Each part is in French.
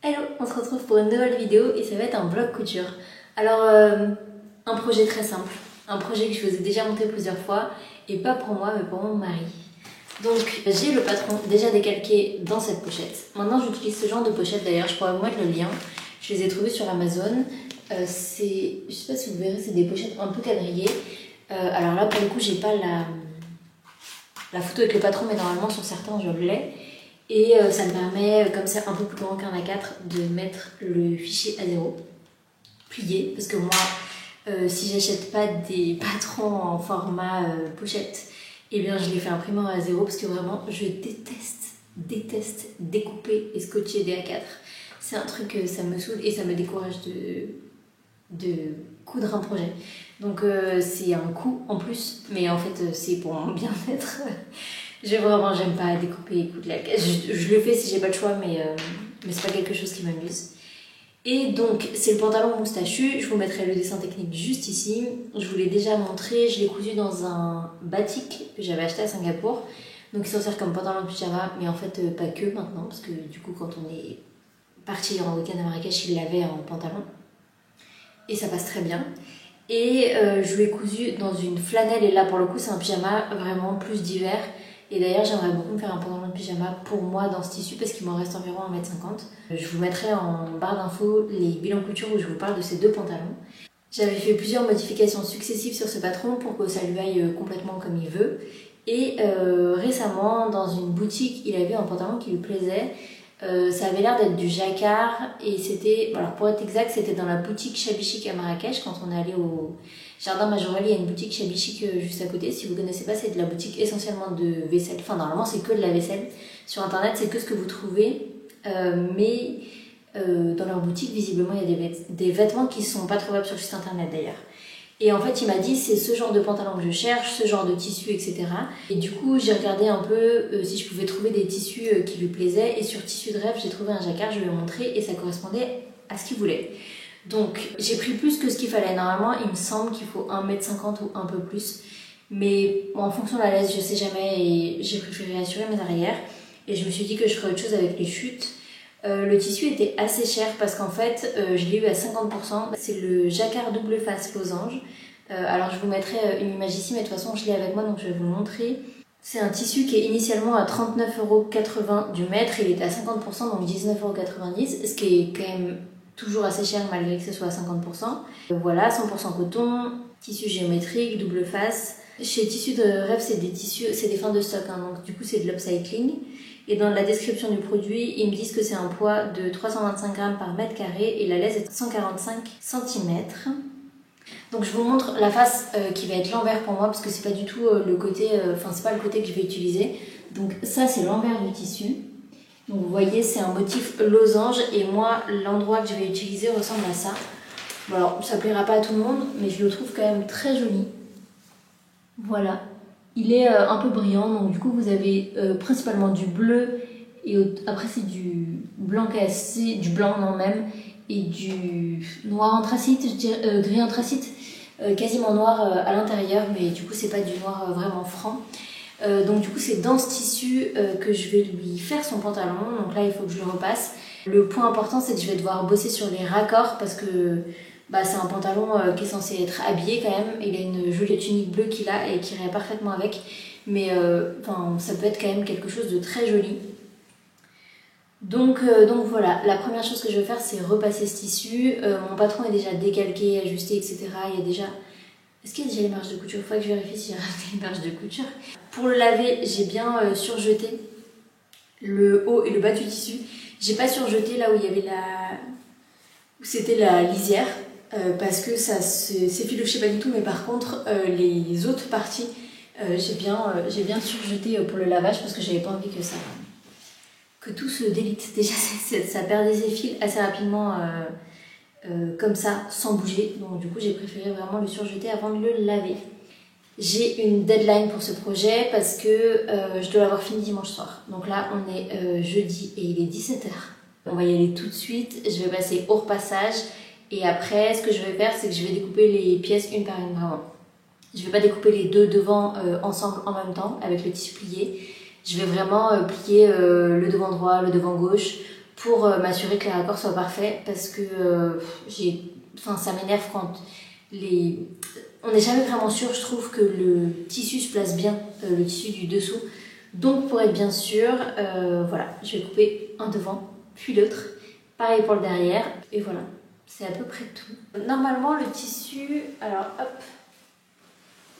Hello, on se retrouve pour une nouvelle vidéo et ça va être un vlog couture. Alors, un projet très simple, un projet que je vous ai déjà monté plusieurs fois et pas pour moi mais pour mon mari. Donc, j'ai le patron déjà décalqué dans cette pochette. Maintenant, j'utilise ce genre de pochette d'ailleurs, je pourrais vous mettre le lien. Je les ai trouvées sur Amazon. Je sais pas si vous verrez, c'est des pochettes un peu quadrillées. Alors là, pour le coup, j'ai pas la photo avec le patron, mais normalement sur certains, je l'ai. Et ça me permet, comme c'est un peu plus grand qu'un A4, de mettre le fichier A0 plié. Parce que moi, si j'achète pas des patrons en format pochette, eh bien je les fais imprimer en A0 parce que vraiment, je déteste découper et scotcher des A4. C'est un truc, ça me saoule et ça me décourage de coudre un projet. Donc c'est un coût en plus, mais en fait c'est pour mon bien-être. J'aime pas découper et coudre la caisse. Je le fais si j'ai pas le choix, mais c'est pas quelque chose qui m'amuse. Et donc c'est le pantalon moustachu, je vous mettrai le dessin technique juste ici. Je vous l'ai déjà montré, je l'ai cousu dans un batik que j'avais acheté à Singapour. Donc il s'en sert comme pantalon de pyjama, mais en fait pas que maintenant, parce que du coup quand on est parti en week-end à Marrakech, il l'avait en pantalon. Et ça passe très bien. Et je l'ai cousu dans une flanelle, et là pour le coup c'est un pyjama vraiment plus d'hiver. Et d'ailleurs j'aimerais beaucoup me faire un pantalon de pyjama pour moi dans ce tissu parce qu'il m'en reste environ 1,50 m. Je vous mettrai en barre d'infos les bilans couture où je vous parle de ces deux pantalons. J'avais fait plusieurs modifications successives sur ce patron pour que ça lui aille complètement comme il veut. Et récemment dans une boutique il avait un pantalon qui lui plaisait. Ça avait l'air d'être du jacquard et c'était, alors pour être exact, c'était dans la boutique Shabby Chic à Marrakech quand on est allé au Jardin Majorelle. Il y a une boutique Shabby Chic juste à côté. Si vous connaissez pas, c'est de la boutique essentiellement de vaisselle. Enfin, normalement, c'est que de la vaisselle. Sur internet, c'est que ce que vous trouvez, mais dans leur boutique, visiblement, il y a des vêtements qui sont pas trouvables sur le site internet d'ailleurs. Et en fait, il m'a dit c'est ce genre de pantalon que je cherche, ce genre de tissu, etc. Et du coup, j'ai regardé un peu si je pouvais trouver des tissus qui lui plaisaient. Et sur Tissu de rêve, j'ai trouvé un jacquard, je lui ai montré et ça correspondait à ce qu'il voulait. Donc, j'ai pris plus que ce qu'il fallait. Normalement, il me semble qu'il faut 1,50 m ou un peu plus. Mais bon, en fonction de la laisse, je sais jamais et j'ai préféré assurer mes arrières. Et je me suis dit que je ferais autre chose avec les chutes. Le tissu était assez cher parce qu'en fait je l'ai eu à 50%. C'est le jacquard double face losange. Alors je vous mettrai une image ici, mais de toute façon je l'ai avec moi donc je vais vous le montrer. C'est un tissu qui est initialement à 39,80 € du mètre, il était à 50% donc 19,90 €, ce qui est quand même toujours assez cher malgré que ce soit à 50%. Voilà, 100% coton, tissu géométrique, double face. Chez Tissu de rêve c'est des fins de stock, hein, donc du coup c'est de l'upcycling. Et dans la description du produit, ils me disent que c'est un poids de 325 g par mètre carré et la laisse est 145 cm. Donc je vous montre la face qui va être l'envers pour moi parce que c'est pas du tout le côté, c'est pas le côté que je vais utiliser. Donc ça c'est l'envers du tissu. Donc vous voyez c'est un motif losange et moi l'endroit que je vais utiliser ressemble à ça. Bon, alors ça plaira pas à tout le monde mais je le trouve quand même très joli. Voilà. Il est un peu brillant, donc du coup vous avez principalement du bleu et après c'est du blanc cassé, du blanc non même, et du noir anthracite, je dirais, gris anthracite, quasiment noir à l'intérieur, mais du coup c'est pas du noir vraiment franc. Donc du coup c'est dans ce tissu que je vais lui faire son pantalon, donc là il faut que je le repasse. Le point important c'est que je vais devoir bosser sur les raccords parce que c'est un pantalon qui est censé être habillé quand même. Il a une jolie tunique bleue qu'il a et qui irait parfaitement avec. Mais ça peut être quand même quelque chose de très joli. Donc voilà, la première chose que je vais faire c'est repasser ce tissu. Mon patron est déjà décalqué, ajusté, etc. Il y a déjà... Est-ce qu'il y a déjà les marges de couture? Il faut que je vérifie si j'ai rajouté les marges de couture. Pour le laver, j'ai bien surjeté le haut et le bas du tissu. J'ai pas surjeté là où il y avait où c'était la lisière. Parce que ça s'effilochait pas du tout, mais par contre les autres parties j'ai bien surjeté pour le lavage parce que j'avais pas envie que tout se délite. Déjà ça perdait ses fils assez rapidement comme ça sans bouger, donc du coup j'ai préféré vraiment le surjeter avant de le laver. J'ai une deadline pour ce projet parce que je dois l'avoir fini dimanche soir. Donc là on est jeudi et il est 17 h. On va y aller tout de suite, je vais passer au repassage. Et après, ce que je vais faire, c'est que je vais découper les pièces une par une vraiment. Je ne vais pas découper les deux devant ensemble en même temps avec le tissu plié. Je vais vraiment plier le devant droit, le devant gauche pour m'assurer que les raccords soient parfaits parce que ça m'énerve quand on n'est jamais vraiment sûr, je trouve, que le tissu se place bien, le tissu du dessous. Donc pour être bien sûr, voilà, je vais couper un devant puis l'autre, pareil pour le derrière, et voilà, c'est à peu près tout. Normalement le tissu, alors hop,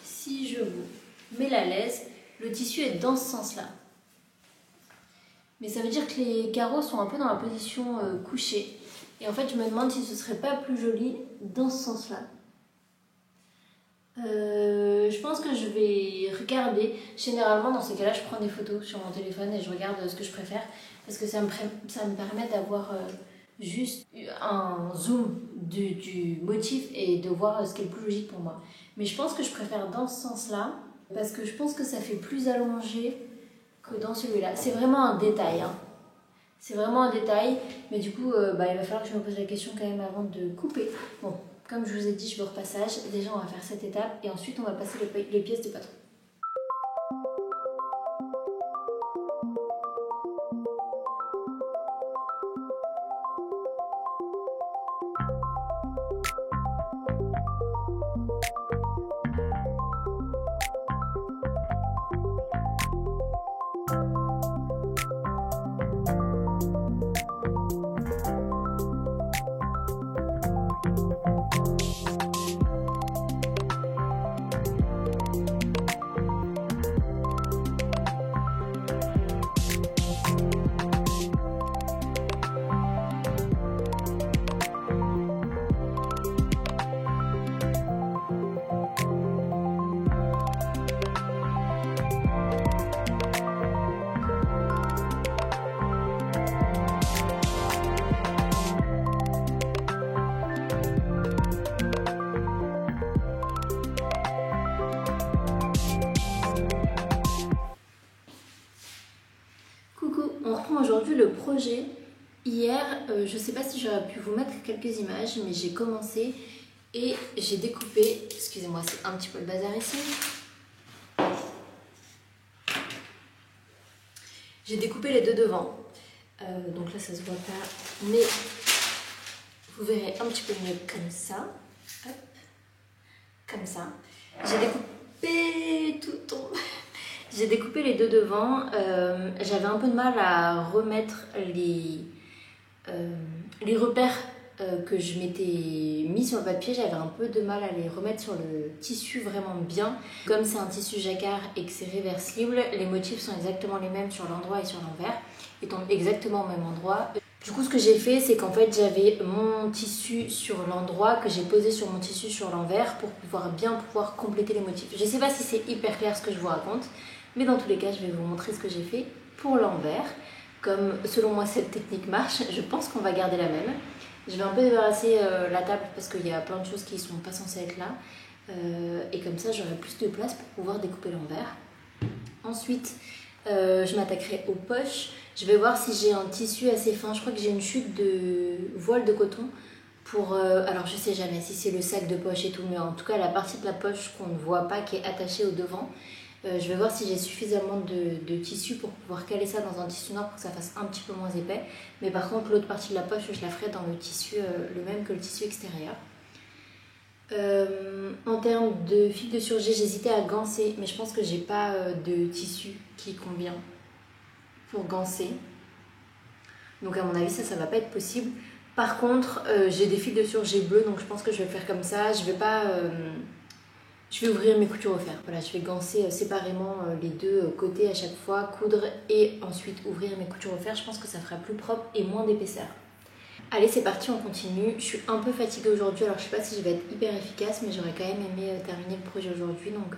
si je vous mets la laisse, le tissu est dans ce sens là. Mais ça veut dire que les carreaux sont un peu dans la position couchée. Et en fait, je me demande si ce serait pas plus joli dans ce sens-là. Je pense que je vais regarder. Généralement, dans ces cas-là, je prends des photos sur mon téléphone et je regarde ce que je préfère. Parce que ça me permet d'avoir juste un zoom du motif et de voir ce qui est le plus logique pour moi. Mais je pense que je préfère dans ce sens-là. Parce que je pense que ça fait plus allongé que dans celui-là. C'est vraiment un détail, hein. C'est vraiment un détail, mais du coup, il va falloir que je me pose la question quand même avant de couper. Bon, comme je vous ai dit, je vais au repassage. Déjà, on va faire cette étape et ensuite, on va passer les pièces de patron. On reprend aujourd'hui le projet. Hier, je ne sais pas si j'aurais pu vous mettre quelques images, mais j'ai commencé et j'ai découpé, excusez-moi, c'est un petit peu le bazar ici. J'ai découpé les deux devants, donc là ça se voit pas, mais vous verrez un petit peu mieux comme ça. Hop, comme ça. J'ai découpé tout tombe. J'ai découpé les deux devants. J'avais un peu de mal à remettre les repères que je m'étais mis sur le papier. J'avais un peu de mal à les remettre sur le tissu vraiment bien. Comme c'est un tissu jacquard et que c'est réversible, les motifs sont exactement les mêmes sur l'endroit et sur l'envers. Ils tombent exactement au même endroit. Du coup, ce que j'ai fait, c'est qu'en fait, j'avais mon tissu sur l'endroit que j'ai posé sur mon tissu sur l'envers pour pouvoir compléter les motifs. Je ne sais pas si c'est hyper clair ce que je vous raconte, mais dans tous les cas, je vais vous montrer ce que j'ai fait pour l'envers. Comme selon moi cette technique marche, je pense qu'on va garder la même. Je vais un peu débarrasser la table parce qu'il y a plein de choses qui ne sont pas censées être là. Et comme ça, j'aurai plus de place pour pouvoir découper l'envers. Ensuite, je m'attaquerai aux poches. Je vais voir si j'ai un tissu assez fin. Je crois que j'ai une chute de voile de coton pour... alors je sais jamais si c'est le sac de poche et tout, mais en tout cas la partie de la poche qu'on ne voit pas, qui est attachée au devant. Je vais voir si j'ai suffisamment de tissu pour pouvoir caler ça dans un tissu noir pour que ça fasse un petit peu moins épais. Mais par contre l'autre partie de la poche, je la ferai dans le tissu le même que le tissu extérieur. En termes de fil de surjet, j'hésitais à ganser, mais je pense que j'ai pas de tissu qui convient pour ganser. Donc à mon avis ça va pas être possible. Par contre j'ai des fils de surjet bleus, donc je pense que je vais le faire comme ça. Je vais ouvrir mes coutures au fer. Voilà, je vais ganser séparément les deux côtés à chaque fois, coudre et ensuite ouvrir mes coutures au fer. Je pense que ça fera plus propre et moins d'épaisseur. Allez, c'est parti, on continue. Je suis un peu fatiguée aujourd'hui, alors je sais pas si je vais être hyper efficace, mais j'aurais quand même aimé terminer le projet aujourd'hui, donc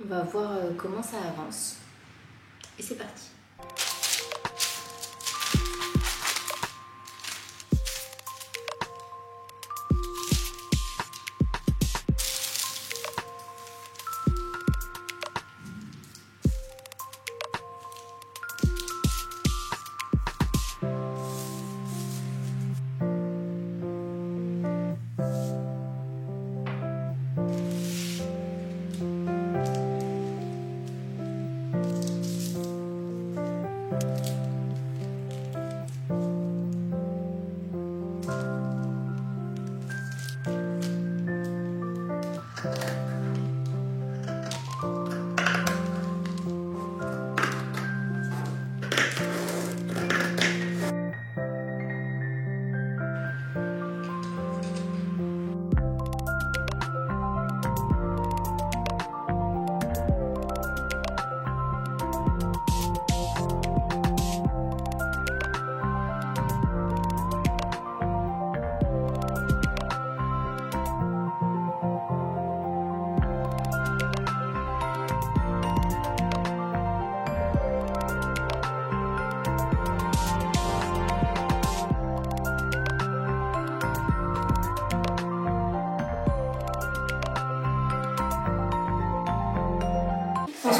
on va voir comment ça avance. Et c'est parti.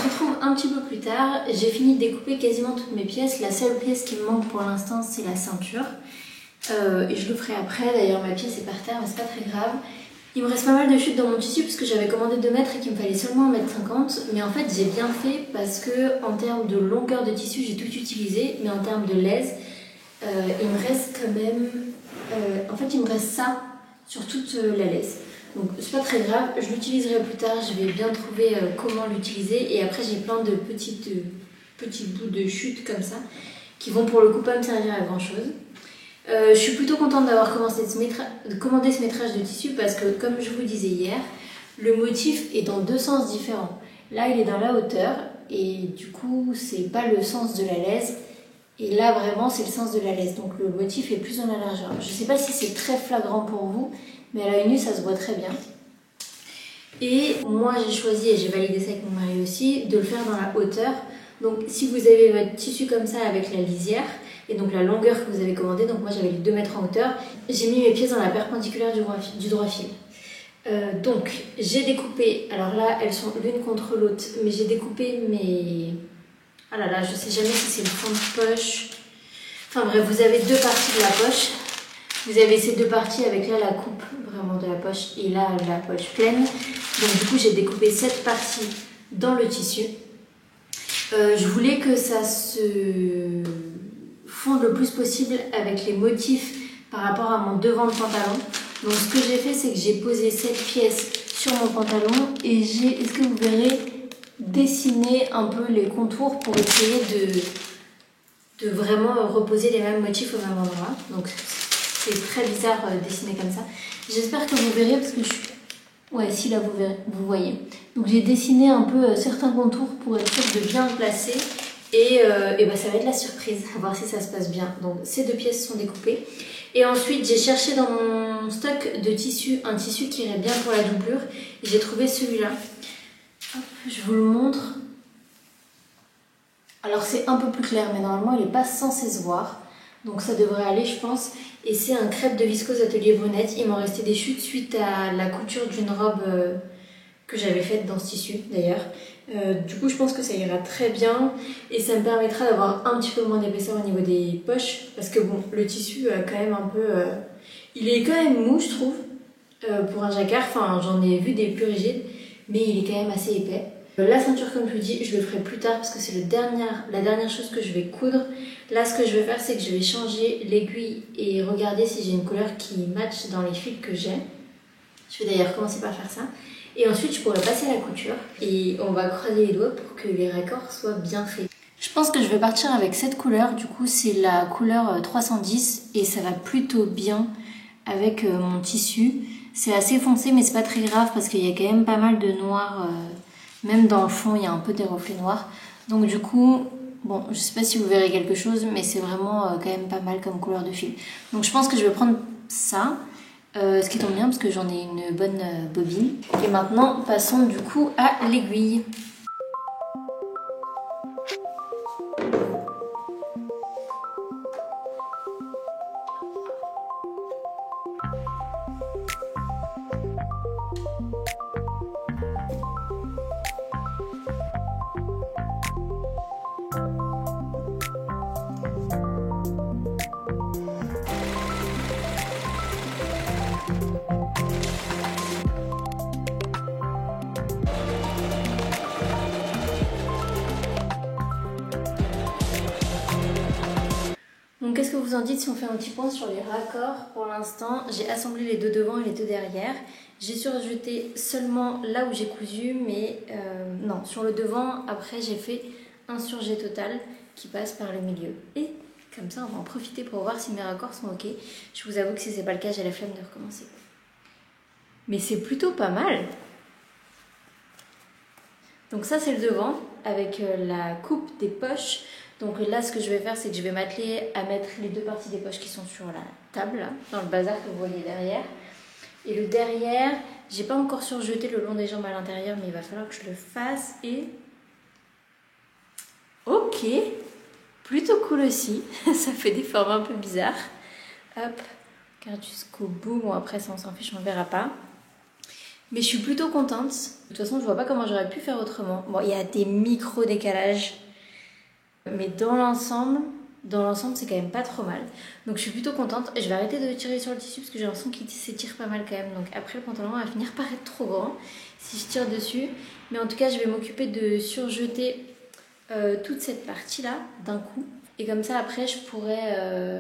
se retrouve un petit peu plus tard. J'ai fini de découper quasiment toutes mes pièces. La seule pièce qui me manque pour l'instant, c'est la ceinture. Et je le ferai après. D'ailleurs, ma pièce est par terre, mais c'est pas très grave. Il me reste pas mal de chutes dans mon tissu parce que j'avais commandé 2 mètres et qu'il me fallait seulement 1,50 m. Mais en fait, j'ai bien fait parce que en termes de longueur de tissu, j'ai tout utilisé. Mais en termes de laise, il me reste quand même... en fait, il me reste ça sur toute la laise. Donc c'est pas très grave, je l'utiliserai plus tard, je vais bien trouver comment l'utiliser. Et après j'ai plein de petits bouts de chute comme ça qui vont pour le coup pas me servir à grand chose. Je suis plutôt contente d'avoir commandé ce métrage de tissu parce que comme je vous disais hier, le motif est dans 2 sens différents. Là il est dans la hauteur et du coup c'est pas le sens de la laise. Et là vraiment c'est le sens de la laise, donc le motif est plus dans la largeur. Je sais pas si c'est très flagrant pour vous, mais à l'œil nu ça se voit très bien. Et moi j'ai choisi, et j'ai validé ça avec mon mari aussi, de le faire dans la hauteur. Donc si vous avez votre tissu comme ça avec la lisière, et donc la longueur que vous avez commandée, donc moi j'avais les 2 mètres en hauteur, j'ai mis mes pièces dans la perpendiculaire du droit fil. Donc j'ai découpé, alors là elles sont l'une contre l'autre, mais j'ai découpé mes... Ah là là, je sais jamais si c'est le fond de poche. Enfin bref, vous avez 2 parties de la poche. Vous avez ces 2 parties avec là la coupe vraiment de la poche et là la poche pleine. Donc du coup j'ai découpé cette partie dans le tissu. Je voulais que ça se fonde le plus possible avec les motifs par rapport à mon devant de pantalon. Donc ce que j'ai fait c'est que j'ai posé cette pièce sur mon pantalon et j'ai, est-ce que vous verrez, dessiné un peu les contours pour essayer de vraiment reposer les mêmes motifs au même endroit. Donc c'est très bizarre dessiné comme ça. J'espère que vous verrez parce que je suis... Ouais, si là vous voyez. Donc j'ai dessiné un peu certains contours pour être sûr de bien placer. Et bah, ça va être la surprise, à voir si ça se passe bien. Donc ces 2 pièces sont découpées. Et ensuite j'ai cherché dans mon stock de tissu un tissu qui irait bien pour la doublure. Et j'ai trouvé celui-là. Hop, je vous le montre. Alors c'est un peu plus clair, mais normalement il n'est pas censé se voir. Donc ça devrait aller je pense. Et c'est un crêpe de viscose atelier Brunette. Il m'en restait des chutes suite à la couture d'une robe que j'avais faite dans ce tissu d'ailleurs. Du coup je pense que ça ira très bien. Et ça me permettra d'avoir un petit peu moins d'épaisseur au niveau des poches. Parce que bon, le tissu a quand même un peu... il est quand même mou je trouve. Pour un jacquard, enfin j'en ai vu des plus rigides. Mais il est quand même assez épais. La ceinture, comme je vous dis, je le ferai plus tard parce que c'est la dernière chose que je vais coudre. Là, ce que je vais faire, c'est que je vais changer l'aiguille et regarder si j'ai une couleur qui matche dans les fils que j'ai. Je vais d'ailleurs commencer par faire ça. Et ensuite, je pourrai passer à la couture et on va croiser les doigts pour que les raccords soient bien faits. Je pense que je vais partir avec cette couleur. Du coup, c'est la couleur 310 et ça va plutôt bien avec mon tissu. C'est assez foncé, mais c'est pas très grave parce qu'il y a quand même pas mal de noir. Même dans le fond, il y a un peu des reflets noirs. Donc du coup, bon, je sais pas si vous verrez quelque chose, mais c'est vraiment quand même pas mal comme couleur de fil. Donc je pense que je vais prendre ça, ce qui tombe bien parce que j'en ai une bonne bobine. Et maintenant, passons du coup à l'aiguille. Donc qu'est-ce que vous en dites si on fait un petit point sur les raccords? Pour l'instant, j'ai assemblé les 2 devant et les 2 derrière. J'ai surjeté seulement là où j'ai cousu, mais non, sur le devant, après j'ai fait un surjet total qui passe par le milieu. Et comme ça, on va en profiter pour voir si mes raccords sont ok. Je vous avoue que si c'est pas le cas, j'ai la flemme de recommencer. Mais c'est plutôt pas mal. Donc ça c'est le devant avec la coupe des poches. Donc là ce que je vais faire c'est que je vais m'atteler à mettre les 2 parties des poches qui sont sur la table, là, dans le bazar que vous voyez derrière. Et le derrière, j'ai pas encore surjeté le long des jambes à l'intérieur, mais il va falloir que je le fasse. Et ok, plutôt cool aussi. Ça fait des formes un peu bizarres. Hop, regarde jusqu'au bout. Bon après ça on s'en fiche, on verra pas. Mais je suis plutôt contente. De toute façon, je vois pas comment j'aurais pu faire autrement. Bon, il y a des micro-décalages. Mais dans l'ensemble, c'est quand même pas trop mal. Donc je suis plutôt contente. Je vais arrêter de tirer sur le tissu parce que j'ai l'impression qu'il s'étire pas mal quand même. Donc après, le pantalon va finir par être trop grand si je tire dessus. Mais en tout cas, je vais m'occuper de surjeter toute cette partie-là d'un coup. Et comme ça, après, je pourrais,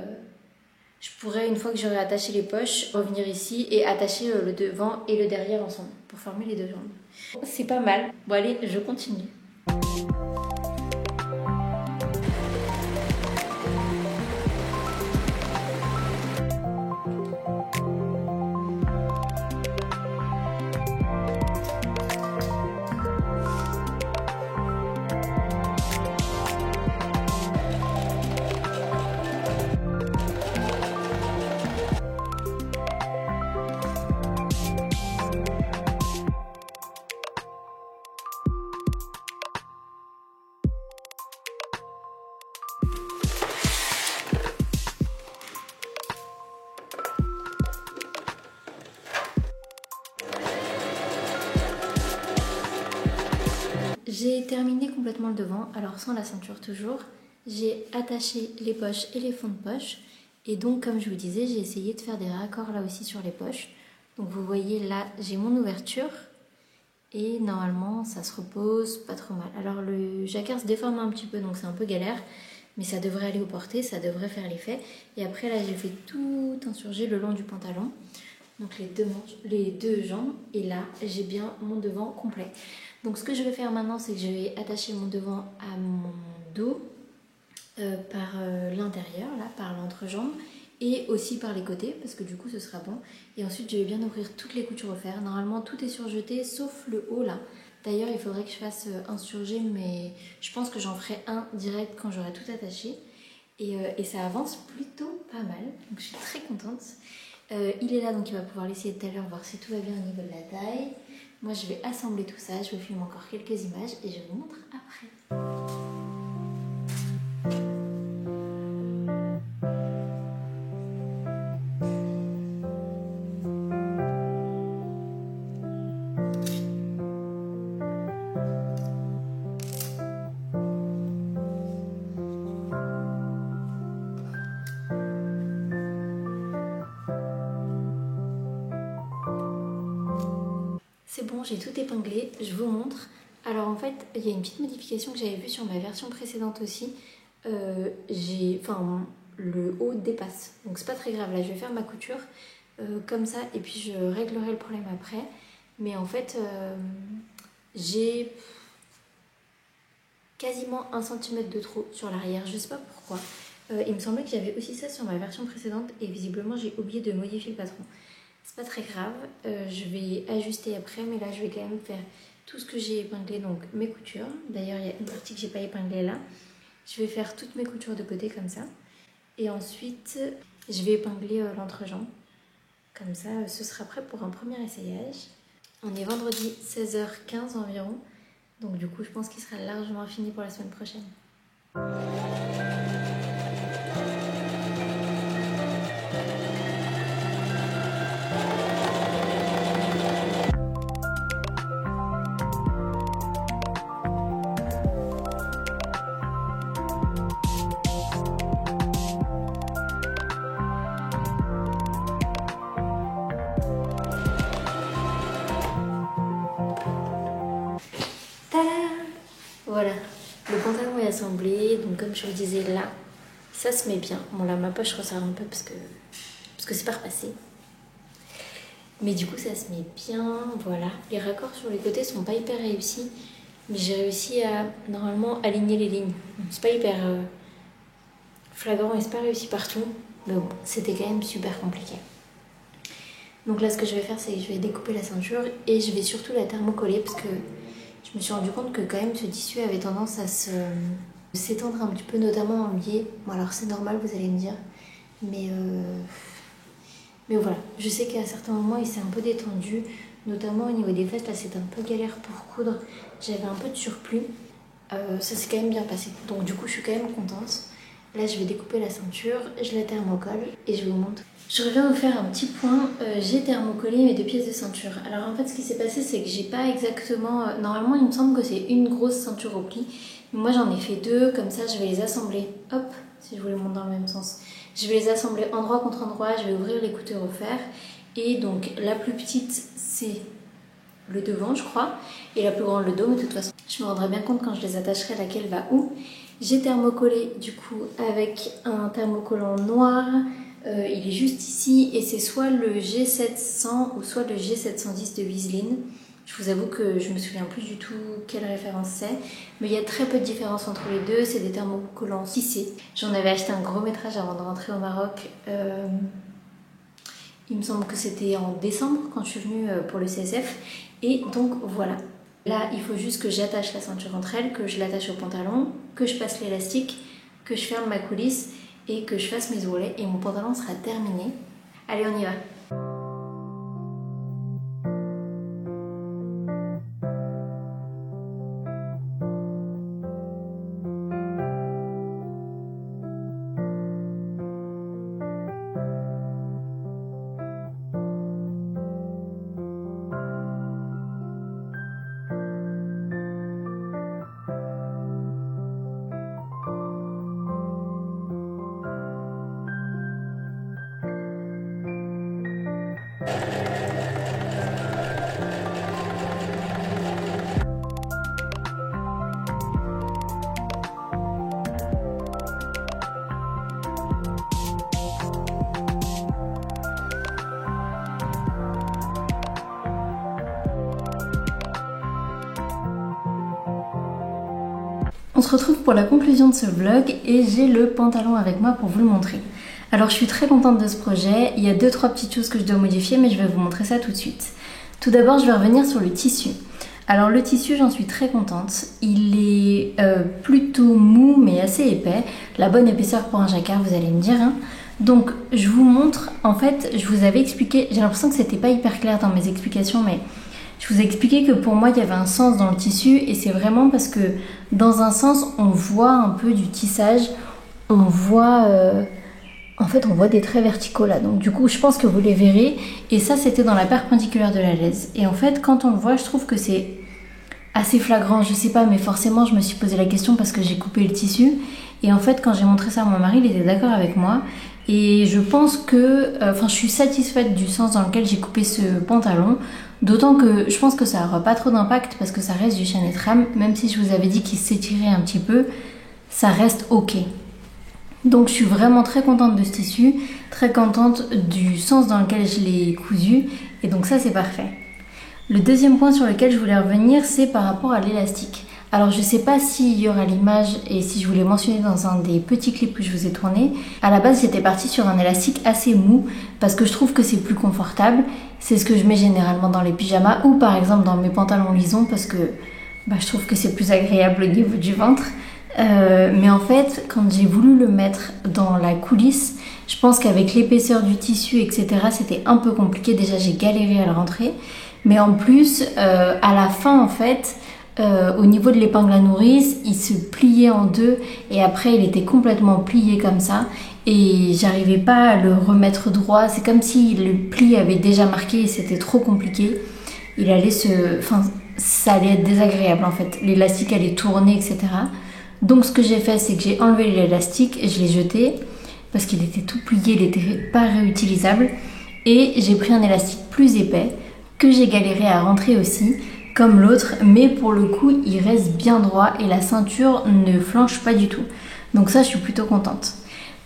une fois que j'aurai attaché les poches, revenir ici et attacher le devant et le derrière ensemble pour former les deux jambes. C'est pas mal. Bon allez, je continue. J'ai terminé complètement le devant, alors sans la ceinture toujours. J'ai attaché les poches et les fonds de poche. Et donc, comme je vous disais, j'ai essayé de faire des raccords là aussi sur les poches. Donc vous voyez là, j'ai mon ouverture. Et normalement, ça se repose pas trop mal. Alors le jacquard se déforme un petit peu, donc c'est un peu galère. Mais ça devrait aller au porté, ça devrait faire l'effet. Et après là, j'ai fait tout insurger le long du pantalon. Donc les deux jambes. Et là, j'ai bien mon devant complet. Donc ce que je vais faire maintenant, c'est que je vais attacher mon devant à mon dos par l'intérieur, là, par l'entrejambe, et aussi par les côtés, parce que du coup ce sera bon. Et ensuite je vais bien ouvrir toutes les coutures au fer. Normalement tout est surjeté, sauf le haut là. D'ailleurs il faudrait que je fasse un surjet, mais je pense que j'en ferai un direct quand j'aurai tout attaché. Et ça avance plutôt pas mal, donc je suis très contente. Il est là, donc il va pouvoir l'essayer tout à l'heure, voir si tout va bien au niveau de la taille. Moi je vais assembler tout ça, je vous filme encore quelques images et je vous montre après. C'est bon, j'ai tout épinglé, je vous montre. Alors en fait, il y a une petite modification que j'avais vue sur ma version précédente aussi. Le haut dépasse, donc c'est pas très grave. Là, je vais faire ma couture comme ça et puis je réglerai le problème après. Mais en fait, j'ai quasiment 1 cm de trop sur l'arrière, je sais pas pourquoi. Il me semblait que j'avais aussi ça sur ma version précédente et visiblement j'ai oublié de modifier le patron. C'est pas très grave, je vais ajuster après, mais là je vais quand même faire tout ce que j'ai épinglé, donc mes coutures. D'ailleurs il y a une partie que j'ai pas épinglée là. Je vais faire toutes mes coutures de côté comme ça. Et ensuite je vais épingler l'entrejambe. Comme ça ce sera prêt pour un premier essayage. On est vendredi 16h15 environ. Donc du coup je pense qu'il sera largement fini pour la semaine prochaine. Voilà, le pantalon est assemblé, donc comme je vous disais là, ça se met bien. Bon là ma poche ressort un peu parce que c'est pas repassé. Mais du coup ça se met bien, voilà. Les raccords sur les côtés sont pas hyper réussis, mais j'ai réussi à normalement aligner les lignes. C'est pas hyper flagrant et c'est pas réussi partout, mais bon, c'était quand même super compliqué. Donc là ce que je vais faire, c'est que je vais découper la ceinture et je vais surtout la thermocoller parce que je me suis rendu compte que quand même ce tissu avait tendance à s'étendre un petit peu, notamment en biais. Bon alors c'est normal, vous allez me dire, mais voilà, je sais qu'à certains moments il s'est un peu détendu, notamment au niveau des fesses. Là c'était un peu galère pour coudre, j'avais un peu de surplus. Ça s'est quand même bien passé, donc du coup je suis quand même contente. Là je vais découper la ceinture, je la thermocolle et je vous montre. Je reviens vous faire un petit point, j'ai thermocollé mes 2 pièces de ceinture. Alors en fait ce qui s'est passé c'est que j'ai pas exactement... normalement il me semble que c'est une grosse ceinture au pli. Mais moi j'en ai fait 2, comme ça je vais les assembler. Hop, si je vous les montre dans le même sens. Je vais les assembler endroit contre endroit, je vais ouvrir l'écouteur au fer. Et donc la plus petite c'est le devant je crois, et la plus grande le dos, mais de toute façon je me rendrai bien compte quand je les attacherai laquelle va où. J'ai thermocollé du coup avec un thermocollant noir, il est juste ici et c'est soit le G700 ou soit le G710 de Wieseline. Je vous avoue que je me souviens plus du tout quelle référence c'est, mais il y a très peu de différence entre les deux, c'est des thermocollants tissés. J'en avais acheté un gros métrage avant de rentrer au Maroc, il me semble que c'était en décembre quand je suis venue pour le CSF, et donc voilà. Là, il faut juste que j'attache la ceinture entre elles, que je l'attache au pantalon, que je passe l'élastique, que je ferme ma coulisse et que je fasse mes ourlets et mon pantalon sera terminé. Allez, on y va! On se retrouve pour la conclusion de ce vlog et j'ai le pantalon avec moi pour vous le montrer. Alors je suis très contente de ce projet, il y a 2-3 petites choses que je dois modifier mais je vais vous montrer ça tout de suite. Tout d'abord je vais revenir sur le tissu. Alors le tissu j'en suis très contente, il est plutôt mou mais assez épais, la bonne épaisseur pour un jacquard vous allez me dire. Hein. Donc je vous montre, en fait je vous avais expliqué, j'ai l'impression que c'était pas hyper clair dans mes explications mais... Je vous ai expliqué que pour moi il y avait un sens dans le tissu et c'est vraiment parce que dans un sens on voit un peu du tissage, on voit en fait on voit des traits verticaux là, donc du coup je pense que vous les verrez et ça c'était dans la perpendiculaire de la laise et en fait quand on le voit je trouve que c'est assez flagrant, je sais pas mais forcément je me suis posé la question parce que j'ai coupé le tissu et en fait quand j'ai montré ça à mon mari il était d'accord avec moi et je pense que, je suis satisfaite du sens dans lequel j'ai coupé ce pantalon. D'autant que je pense que ça n'aura pas trop d'impact parce que ça reste du chaîne et trame, même si je vous avais dit qu'il s'étirait un petit peu, ça reste ok. Donc je suis vraiment très contente de ce tissu, très contente du sens dans lequel je l'ai cousu, et donc ça c'est parfait. Le deuxième point sur lequel je voulais revenir, c'est par rapport à l'élastique. Alors je sais pas s'il y aura l'image et si je vous l'ai mentionné dans un des petits clips que je vous ai tourné. À la base j'étais partie sur un élastique assez mou parce que je trouve que c'est plus confortable. C'est ce que je mets généralement dans les pyjamas ou par exemple dans mes pantalons lisons parce que je trouve que c'est plus agréable au niveau du ventre. Mais en fait quand j'ai voulu le mettre dans la coulisse, je pense qu'avec l'épaisseur du tissu etc c'était un peu compliqué. Déjà j'ai galéré à le rentrer. Mais en plus à la fin en fait... au niveau de l'épingle à nourrice, il se pliait en deux et après il était complètement plié comme ça et j'arrivais pas à le remettre droit. C'est comme si le pli avait déjà marqué et c'était trop compliqué. Ça allait être désagréable en fait. L'élastique allait tourner etc. Donc ce que j'ai fait c'est que j'ai enlevé l'élastique et je l'ai jeté parce qu'il était tout plié, il n'était pas réutilisable et j'ai pris un élastique plus épais que j'ai galéré à rentrer aussi. Comme l'autre, mais pour le coup il reste bien droit et la ceinture ne flanche pas du tout. Donc ça je suis plutôt contente.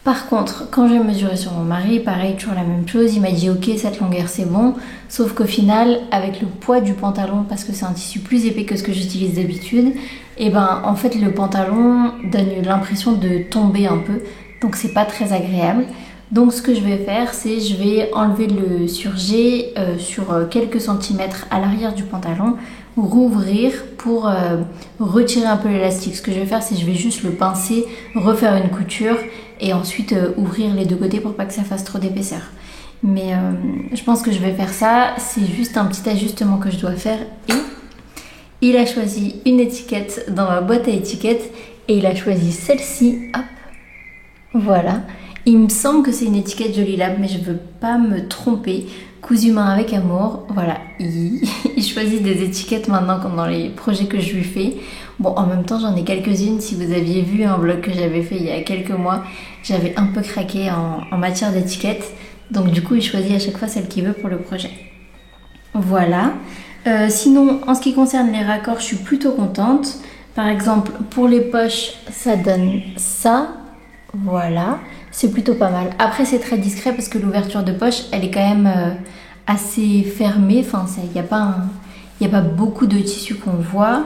Par contre, quand j'ai mesuré sur mon mari, pareil, toujours la même chose, il m'a dit ok cette longueur c'est bon, sauf qu'au final avec le poids du pantalon, parce que c'est un tissu plus épais que ce que j'utilise d'habitude, et en fait le pantalon donne l'impression de tomber un peu, donc c'est pas très agréable. Donc ce que je vais faire, c'est je vais enlever le surjet sur quelques centimètres à l'arrière du pantalon, rouvrir pour retirer un peu l'élastique. Ce que je vais faire, c'est je vais juste le pincer, refaire une couture et ensuite ouvrir les deux côtés pour pas que ça fasse trop d'épaisseur. Mais je pense que je vais faire ça, c'est juste un petit ajustement que je dois faire. Et il a choisi une étiquette dans ma boîte à étiquettes et il a choisi celle-ci, hop. Voilà. Il me semble que c'est une étiquette Joli Lab, mais je veux pas me tromper. Cousu main avec amour, voilà, il choisit des étiquettes maintenant comme dans les projets que je lui fais. Bon, en même temps, j'en ai quelques-unes. Si vous aviez vu un vlog que j'avais fait il y a quelques mois, j'avais un peu craqué en matière d'étiquettes. Donc du coup, il choisit à chaque fois celle qu'il veut pour le projet. Voilà. Sinon, en ce qui concerne les raccords, je suis plutôt contente. Par exemple, pour les poches, ça donne ça. Voilà, c'est plutôt pas mal. Après, c'est très discret parce que l'ouverture de poche, elle est quand même assez fermée. Enfin, il n'y a pas beaucoup de tissu qu'on voit.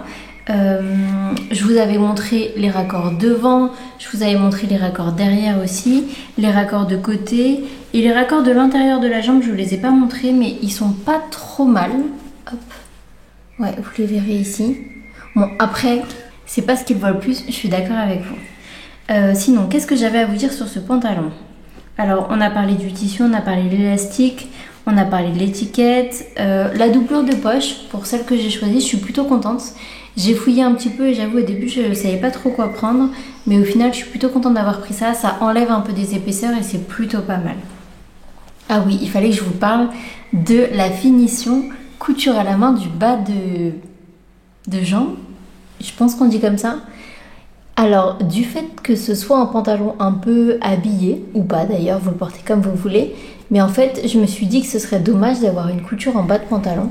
Je vous avais montré les raccords devant, je vous avais montré les raccords derrière aussi, les raccords de côté et les raccords de l'intérieur de la jambe, je vous les ai pas montrés, mais ils sont pas trop mal. Hop, ouais, vous les verrez ici. Bon, après, c'est pas ce qu'il voit le plus, je suis d'accord avec vous. Sinon, qu'est-ce que j'avais à vous dire sur ce pantalon? Alors, on a parlé du tissu, on a parlé de l'élastique, on a parlé de l'étiquette. La doublure de poche, pour celle que j'ai choisie, je suis plutôt contente. J'ai fouillé un petit peu et j'avoue au début je ne savais pas trop quoi prendre. Mais au final, je suis plutôt contente d'avoir pris ça. Ça enlève un peu des épaisseurs et c'est plutôt pas mal. Ah oui, il fallait que je vous parle de la finition couture à la main du bas de jambe. Je pense qu'on dit comme ça. Alors, du fait que ce soit un pantalon un peu habillé, ou pas d'ailleurs, vous le portez comme vous voulez, mais en fait, je me suis dit que ce serait dommage d'avoir une couture en bas de pantalon,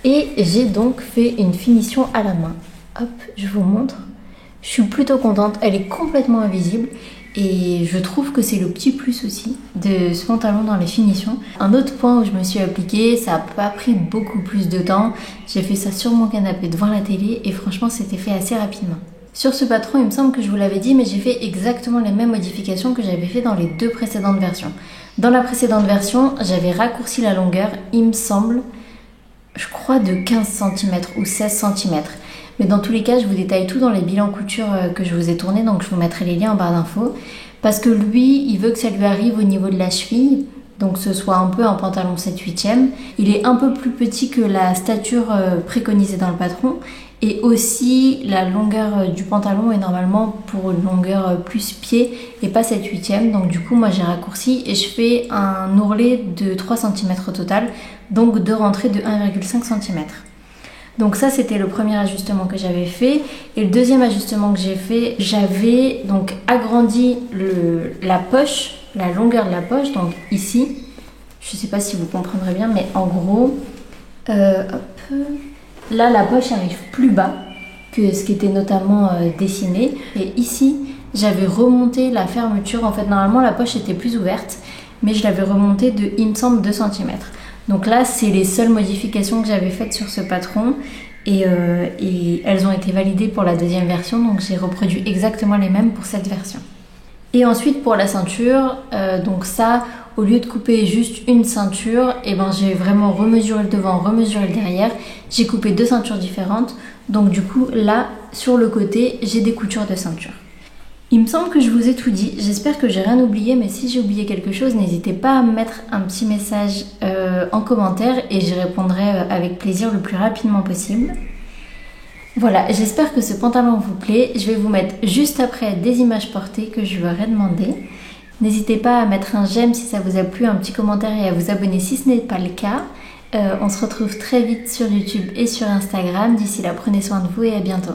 et j'ai donc fait une finition à la main. Hop, je vous montre. Je suis plutôt contente, elle est complètement invisible, et je trouve que c'est le petit plus aussi de ce pantalon dans les finitions. Un autre point où je me suis appliquée, ça n'a pas pris beaucoup plus de temps, j'ai fait ça sur mon canapé devant la télé, et franchement, c'était fait assez rapidement. Sur ce patron, il me semble que je vous l'avais dit, mais j'ai fait exactement les mêmes modifications que j'avais fait dans les deux précédentes versions. Dans la précédente version, j'avais raccourci la longueur, il me semble, je crois de 15 cm ou 16 cm. Mais dans tous les cas, je vous détaille tout dans les bilans couture que je vous ai tournés, donc je vous mettrai les liens en barre d'infos. Parce que lui, il veut que ça lui arrive au niveau de la cheville, donc ce soit un peu un pantalon 7/8e. Il est un peu plus petit que la stature préconisée dans le patron. Et aussi, la longueur du pantalon est normalement pour une longueur plus pied et pas 7/8e. Donc du coup, moi j'ai raccourci et je fais un ourlet de 3 cm au total. Donc deux rentrées de 1,5 cm. Donc ça, c'était le premier ajustement que j'avais fait. Et le deuxième ajustement que j'ai fait, j'avais donc agrandi la poche, la longueur de la poche. Donc ici, je ne sais pas si vous comprendrez bien, mais en gros, hop... Là, la poche arrive plus bas que ce qui était notamment dessiné. Et ici, j'avais remonté la fermeture. En fait, normalement, la poche était plus ouverte, mais je l'avais remontée de, il me semble, 2 cm. Donc là, c'est les seules modifications que j'avais faites sur ce patron. Et elles ont été validées pour la deuxième version. Donc j'ai reproduit exactement les mêmes pour cette version. Et ensuite, pour la ceinture, donc ça... Au lieu de couper juste une ceinture, et ben j'ai vraiment remesuré le devant, remesuré le derrière. J'ai coupé deux ceintures différentes. Donc du coup, là, sur le côté, j'ai des coutures de ceinture. Il me semble que je vous ai tout dit. J'espère que j'ai rien oublié, mais si j'ai oublié quelque chose, n'hésitez pas à me mettre un petit message en commentaire et j'y répondrai avec plaisir le plus rapidement possible. Voilà, j'espère que ce pantalon vous plaît. Je vais vous mettre juste après des images portées que je vous aurais demandé. N'hésitez pas à mettre un j'aime si ça vous a plu, un petit commentaire et à vous abonner si ce n'est pas le cas. On se retrouve très vite sur YouTube et sur Instagram. D'ici là, prenez soin de vous et à bientôt.